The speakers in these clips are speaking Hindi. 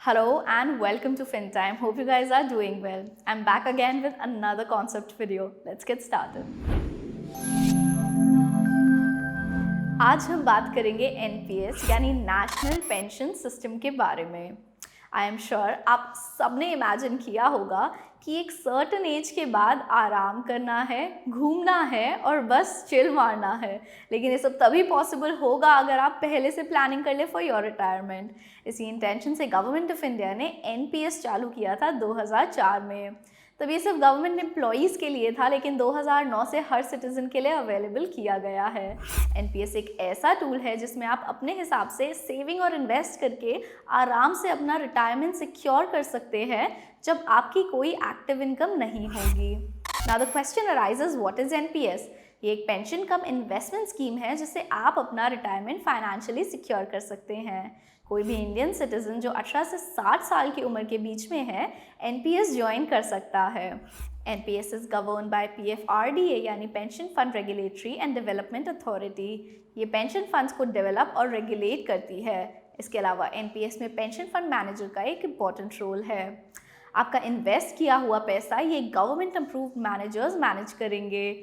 Hello and welcome to FinTime. Hope you guys are doing well. I'm back again with another concept video. Let's get started. आज हम बात करेंगे NPS यानी नेशनल पेंशन सिस्टम के बारे में। आई एम श्योर आप सबने इमेजिन किया होगा कि एक सर्टन एज के बाद आराम करना है, घूमना है और बस चिल मारना है। लेकिन ये सब तभी पॉसिबल होगा अगर आप पहले से प्लानिंग कर ले फॉर योर रिटायरमेंट। इसी इंटेंशन से गवर्नमेंट ऑफ इंडिया ने NPS चालू किया था 2004 में। तब ये सिर्फ गवर्नमेंट एम्प्लॉयज़ के लिए था, लेकिन 2009 से हर सिटीज़न के लिए अवेलेबल किया गया है। NPS एक ऐसा टूल है जिसमें आप अपने हिसाब से सेविंग और इन्वेस्ट करके आराम से अपना रिटायरमेंट सिक्योर कर सकते हैं जब आपकी कोई एक्टिव इनकम नहीं होगी। Now the question arises, what is NPS? ये एक पेंशन कम इन्वेस्टमेंट स्कीम है जिससे आप अपना रिटायरमेंट फाइनेंशियली सिक्योर कर सकते हैं। कोई भी इंडियन सिटीजन जो 18 से 60 साल की उम्र के बीच में है NPS ज्वाइन कर सकता है। NPS is govern by PFRDA यानी pension fund regulatory and development authority. ये पेंशन फंड्स को डेवलप और रेगुलेट करती है। इसके अलावा NPS में पेंशन फंड मैनेजर का एक इम्पॉर्टेंट रोल है। आपका इन्वेस्ट किया हुआ पैसा ये गवर्नमेंट अप्रूव्ड मैनेजर्स मैनेज करेंगे।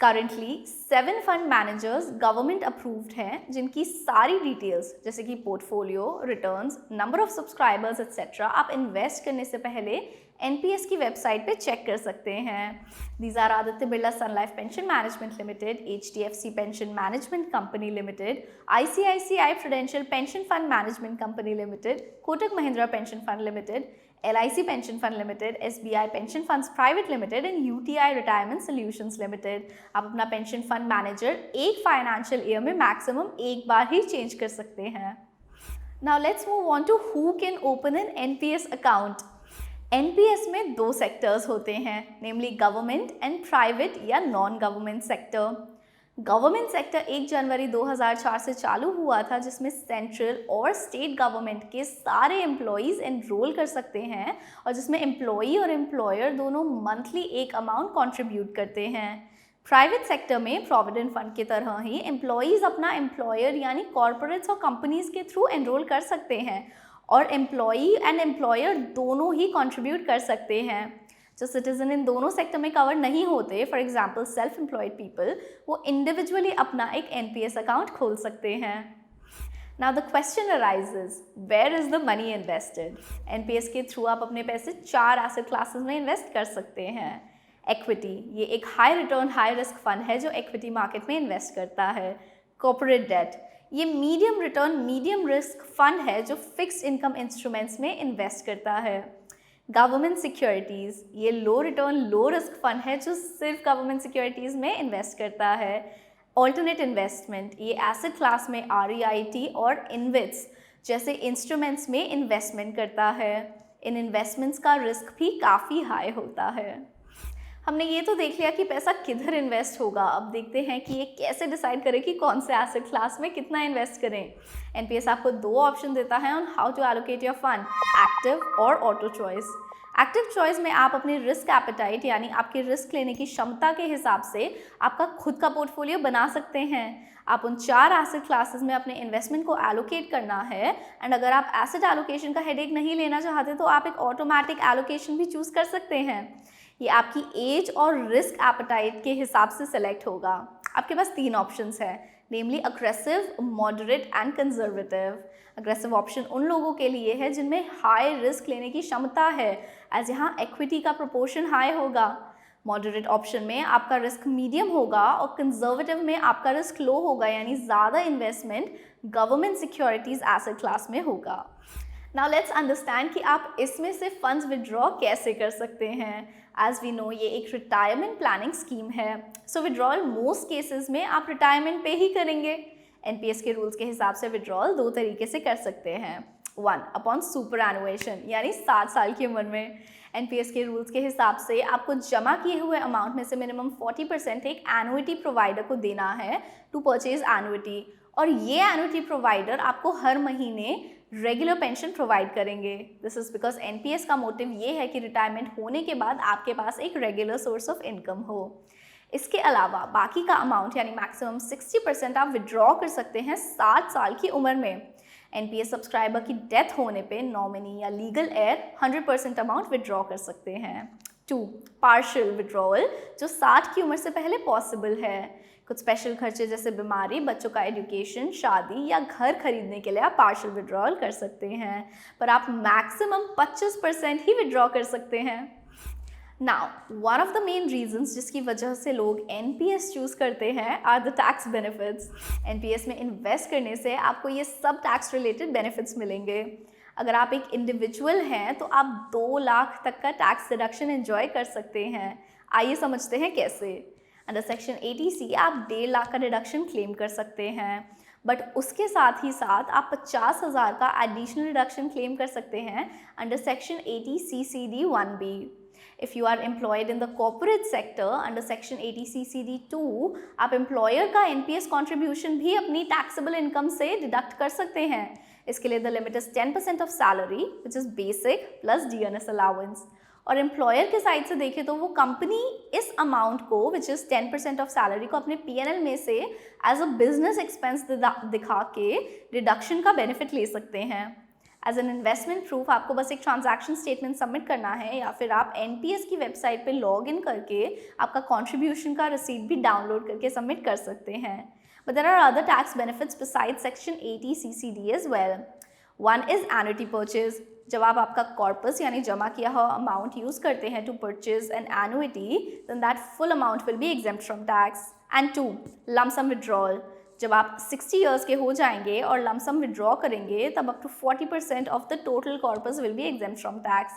Currently 7 fund managers government approved हैं जिनकी सारी डिटेल्स जैसे कि portfolio, returns, number of subscribers etcetera आप इन्वेस्ट करने से पहले NPS की वेबसाइट पे चेक कर सकते हैं। These are Aditya Birla Sun Life pension management limited, HDFC pension management company limited, ICICI prudential pension fund management company limited, Kotak Mahindra pension fund limited, LIC pension fund limited, SBI pension funds private limited and UTI retirement solutions limited. आप अपना पेंशन फंड मैनेजर एक फाइनेंशियल ईयर में मैक्सिमम एक बार ही चेंज कर सकते हैं। Now let's move on to who can open N NPS account. NPS में 2 सेक्टर्स होते हैं, नेमली गवर्नमेंट एंड प्राइवेट या non government sector. Government sector 1 जनवरी 2004 से चालू हुआ था, जिसमें सेंट्रल और स्टेट गवर्नमेंट के सारे एम्प्लॉयज़ एनरोल कर सकते हैं और जिसमें एम्प्लॉई और एम्प्लॉयर दोनों मंथली एक अमाउंट कंट्रीब्यूट करते हैं। प्राइवेट सेक्टर में प्रोविडेंट फंड की तरह ही एम्प्लॉयज़ अपना एम्प्लॉयर यानी कॉरपोरेट्स और कंपनीज़ के थ्रू एनरोल कर सकते हैं और एम्प्लॉई एंड एम्प्लॉयर दोनों ही कंट्रीब्यूट कर सकते हैं। जो सिटीजन इन दोनों सेक्टर में कवर नहीं होते, for example self employed people, वो इंडिविजुअली अपना एक NPS अकाउंट खोल सकते हैं। Now the question arises, where is the money invested? NPS के थ्रू आप अपने पैसे 4 एसेट क्लासेस में इन्वेस्ट कर सकते हैं। इक्विटी, ये एक high return high risk fund है जो इक्विटी मार्केट में इन्वेस्ट करता है। कॉर्पोरेट डेट, ये medium return medium risk fund है जो फिक्स्ड इनकम इंस्ट्रूमेंट्स में इन्वेस्ट करता है। गवर्नमेंट सिक्योरिटीज़, ये लो रिटर्न लो रिस्क फंड है जो सिर्फ गवर्नमेंट सिक्योरिटीज़ में इन्वेस्ट करता है। ऑल्टरनेट इन्वेस्टमेंट, ये एसेट क्लास में REIT और InvITs जैसे इंस्ट्रूमेंट्स में इन्वेस्टमेंट करता है। इन इन्वेस्टमेंट्स का रिस्क भी काफ़ी हाई होता है। हमने ये तो देख लिया कि पैसा किधर इन्वेस्ट होगा। अब देखते हैं कि ये कैसे डिसाइड करें कि कौन से एसेट क्लास में कितना इन्वेस्ट करें। NPS आपको 2 ऑप्शन देता है on how to allocate your fund, active और ऑटो चॉइस। एक्टिव चॉइस में आप अपने रिस्क एपेटाइट यानी आपके रिस्क लेने की क्षमता के हिसाब से आपका खुद का पोर्टफोलियो बना सकते हैं। आप उन 4 एसेट क्लासेस में अपने इन्वेस्टमेंट को एलोकेट करना है एंड अगर आप एसेट एलोकेशन का हेडेक नहीं लेना चाहते तो आप एक ऑटोमेटिक एलोकेशन भी चूज़ कर सकते हैं। ये आपकी एज और रिस्क एपेटाइट के हिसाब से सेलेक्ट होगा। आपके पास 3 ऑप्शंस हैं, namely aggressive, moderate and conservative. Aggressive option उन लोगों के लिए है जिनमें हाई रिस्क लेने की क्षमता है, एज यहाँ इक्विटी का प्रोपोर्शन हाई होगा। मॉडरेट ऑप्शन में आपका रिस्क मीडियम होगा और कंजर्वेटिव में आपका रिस्क लो होगा, यानी ज़्यादा investment government securities asset class में होगा। नाउ लेट्स अंडरस्टैंड कि आप इसमें से फंड्स विड्रॉ कैसे कर सकते हैं। एज वी नो, ये एक रिटायरमेंट प्लानिंग स्कीम है, सो विड्रॉल मोस्ट केसेस में आप रिटायरमेंट पे ही करेंगे। NPS के रूल्स के हिसाब से विड्रॉल 2 तरीके से कर सकते हैं। 1 अपॉन सुपर एनुएशन यानी 60 साल की उम्र में। NPS के रूल्स के हिसाब से आपको जमा किए हुए अमाउंट में से मिनिमम 40% एक एनुइटी प्रोवाइडर को देना है टू परचेज एनुइटी, और ये एनुइटी प्रोवाइडर आपको हर महीने रेगुलर पेंशन प्रोवाइड करेंगे। दिस इज़ बिकॉज NPS का मोटिव ये है कि रिटायरमेंट होने के बाद आपके पास एक रेगुलर सोर्स ऑफ इनकम हो। इसके अलावा बाकी का अमाउंट यानी मैक्सिमम 60% आप विड्रॉ कर सकते हैं 60 साल की उम्र में। एनपीएस सब्सक्राइबर की डेथ होने पे नॉमिनी या लीगल हेयर 100% अमाउंट विड्रॉ कर सकते हैं। 2. पार्शियल विड्रॉवल, जो 60 की उम्र से पहले पॉसिबल है। कुछ स्पेशल खर्चे जैसे बीमारी, बच्चों का एजुकेशन, शादी या घर खरीदने के लिए आप पार्शियल विड्रॉल कर सकते हैं, पर आप मैक्सिमम 25% ही विड्रॉ कर सकते हैं। Now one of the main reasons जिसकी वजह से लोग एनपीएस चूज़ करते हैं are the tax benefits. NPS में इन्वेस्ट करने से आपको ये सब टैक्स रिलेटेड बेनिफिट्स मिलेंगे। अगर आप एक इंडिविजुअल हैं तो आप 2 लाख तक का टैक्स डिडक्शन एंजॉय कर सकते हैं। आइए समझते हैं कैसे। अंडर सेक्शन 80C आप 1.5 लाख का डिडक्शन क्लेम कर सकते हैं, बट उसके साथ ही साथ आप 50,000 का एडिशनल डिडक्शन क्लेम कर सकते हैं under section 80CCD 1B। If you are employed in the corporate sector under section 80CCD 2, आप एम्प्लॉयर का एनपीएस कॉन्ट्रीब्यूशन भी अपनी टैक्सेबल इनकम से डिडक्ट कर सकते हैं। इसके लिए the limit is 10% of salary which is basic plus DNS allowance. और एम्प्लॉयर के साइड से देखें तो वो कंपनी इस अमाउंट को विच इज़ 10% ऑफ सैलरी को अपने पीएनएल में से एज अ बिजनेस एक्सपेंस दिखा के डिडक्शन का बेनिफिट ले सकते हैं। एज एन इन्वेस्टमेंट प्रूफ आपको बस एक ट्रांजैक्शन स्टेटमेंट सबमिट करना है, या फिर आप एनपीएस की वेबसाइट पे लॉग इन करके आपका कॉन्ट्रीब्यूशन का रिसीट भी डाउनलोड करके सबमिट कर सकते हैं। But there are other tax benefits beside section 80CCD as well. One is annuity purchase. जब आप आपका कॉर्पस यानी जमा किया हुआ अमाउंट यूज़ करते हैं to purchase an annuity, then that full amount will be exempt from tax. And 2, lump sum withdrawal. जब आप 60 ईयर्स के हो जाएंगे और लम सम विड्रॉ करेंगे तब up to 40% of the total corpus will be exempt from tax.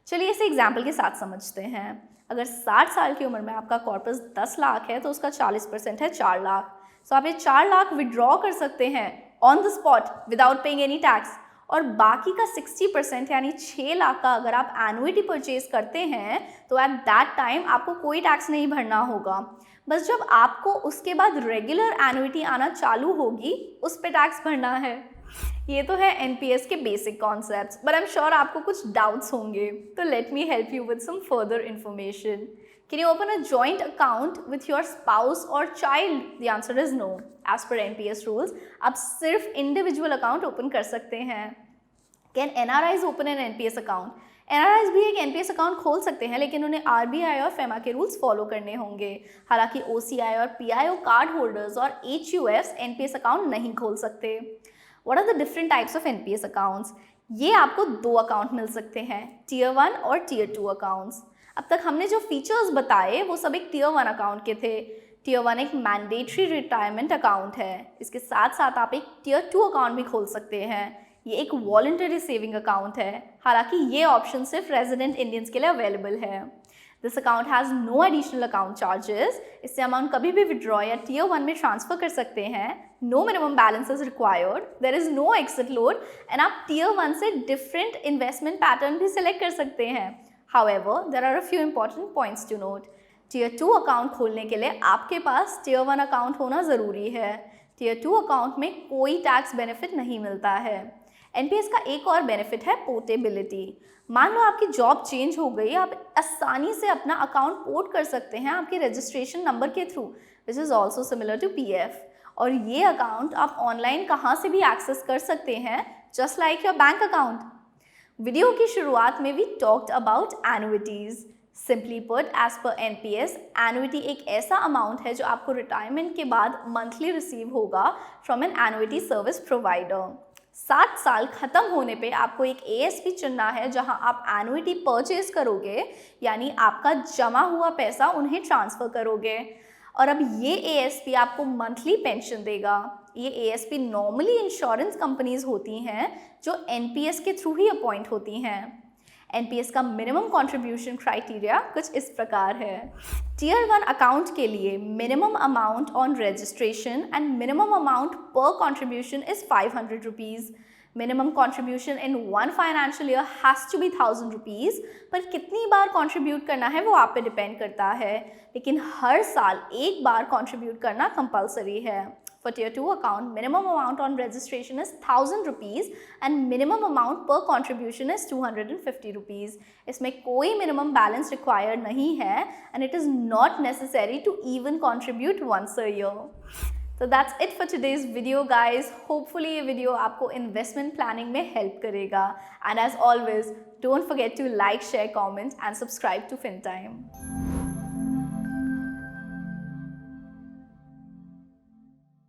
चलिए इसे एग्जाम्पल के साथ समझते हैं। अगर 60 साल की उम्र में आपका कॉर्पस 10 लाख है तो उसका 40% है 4 लाख। सो आप ये 4 लाख विड्रॉ कर सकते हैं on the spot without paying any tax. और बाकी का 60% यानी 6 लाख का अगर आप एनुइटी परचेज करते हैं तो एट दैट टाइम आपको कोई टैक्स नहीं भरना होगा। बस जब आपको उसके बाद रेगुलर एनुइटी आना चालू होगी उस पे टैक्स भरना है। ये तो है एनपीएस के basic concepts, but I am sure आपको कुछ डाउट्स होंगे, तो let me help you with some further information. Can you open a joint account with your spouse or child? The answer is no. As per NPS rules, आप सिर्फ इंडिविजुअल अकाउंट ओपन कर सकते हैं। Can NRIs open an NPS account? NRIs भी एक NPS अकाउंट खोल सकते हैं, लेकिन उन्हें RBI और FEMA के रूल्स फॉलो करने होंगे। हालांकि OCI और PIO कार्ड होल्डर्स और HUFs NPS अकाउंट नहीं खोल सकते। What are the different types of NPS accounts? ये आपको 2 अकाउंट मिल सकते हैं, Tier 1 और Tier 2 अकाउंट्स। अब तक हमने जो फीचर्स बताए वो सब एक Tier 1 अकाउंट के थे। Tier 1 एक मैंडेटरी रिटायरमेंट अकाउंट है। इसके साथ साथ आप एक Tier 2 अकाउंट भी खोल सकते हैं। ये एक वॉलंटरी सेविंग अकाउंट है, हालांकि ये ऑप्शन सिर्फ रेजिडेंट इंडियंस के लिए अवेलेबल है। This account has no additional account charges. इससे अमाउंट कभी भी विड्रॉ या Tier 1 में ट्रांसफर कर सकते हैं। No minimum balance is required, there is no exit load, and आप Tier 1 से डिफरेंट इन्वेस्टमेंट पैटर्न भी सिलेक्ट कर सकते हैं। However, there are a few important points to note. Tier 2 account खोलने के लिए आपके पास Tier 1 अकाउंट होना ज़रूरी है। Tier 2 अकाउंट में कोई टैक्स बेनिफिट नहीं मिलता है। एनपीएस का एक और बेनिफिट है पोर्टेबिलिटी। मान लो आपकी जॉब चेंज हो गई, आप आसानी से अपना अकाउंट पोर्ट कर सकते हैं आपके रजिस्ट्रेशन नंबर के थ्रू, which is also similar to PF। और ये अकाउंट आप ऑनलाइन कहाँ से भी एक्सेस कर सकते हैं, just like your bank account. Video की शुरुआत में we talked about annuities. Simply put, as पर एनपीएस, एनुइटी एक ऐसा अमाउंट है जो आपको रिटायरमेंट के बाद मंथली रिसीव होगा from an annuity service provider. 60 साल ख़त्म होने पे आपको एक ASP चुनना है जहां आप एनुइटी परचेज करोगे, यानी आपका जमा हुआ पैसा उन्हें ट्रांसफ़र करोगे। और अब ये ASP आपको मंथली पेंशन देगा। ये ASP नॉर्मली इंश्योरेंस कंपनीज होती हैं जो NPS के थ्रू ही अपॉइंट होती हैं। NPS का मिनिमम कंट्रीब्यूशन क्राइटेरिया कुछ इस प्रकार है। Tier 1 अकाउंट के लिए minimum amount on registration and minimum amount per contribution is 500 rupees. Minimum contribution in 1 financial year has to be 1000 rupees, पर कितनी बार कंट्रीब्यूट करना है वो आप पे डिपेंड करता है, लेकिन हर साल एक बार कंट्रीब्यूट करना कंपलसरी है। For Tier 2 account, minimum amount on registration is 1000 rupees and minimum amount per contribution is 250 rupees. इसमें कोई minimum balance required नहीं है and it is not necessary to even contribute once a year. तो that's it for today's video guys. Hopefully ये वीडियो आपको इन्वेस्टमेंट प्लानिंग में हेल्प करेगा। And as always don't forget to like, share, comment and subscribe to FinTime।